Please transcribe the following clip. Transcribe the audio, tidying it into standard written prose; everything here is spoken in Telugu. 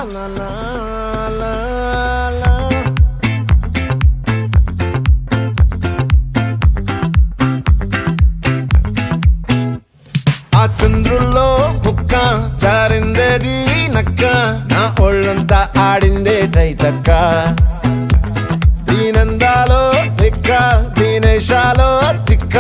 la la la la. ఆ చంద్రుల్లో బుక్క జారిందేది నక్క నా ఒళ్ళంతా ఆడిందే తైతక్క దీనందాలో లెక్క దీనేశాలో తిక్క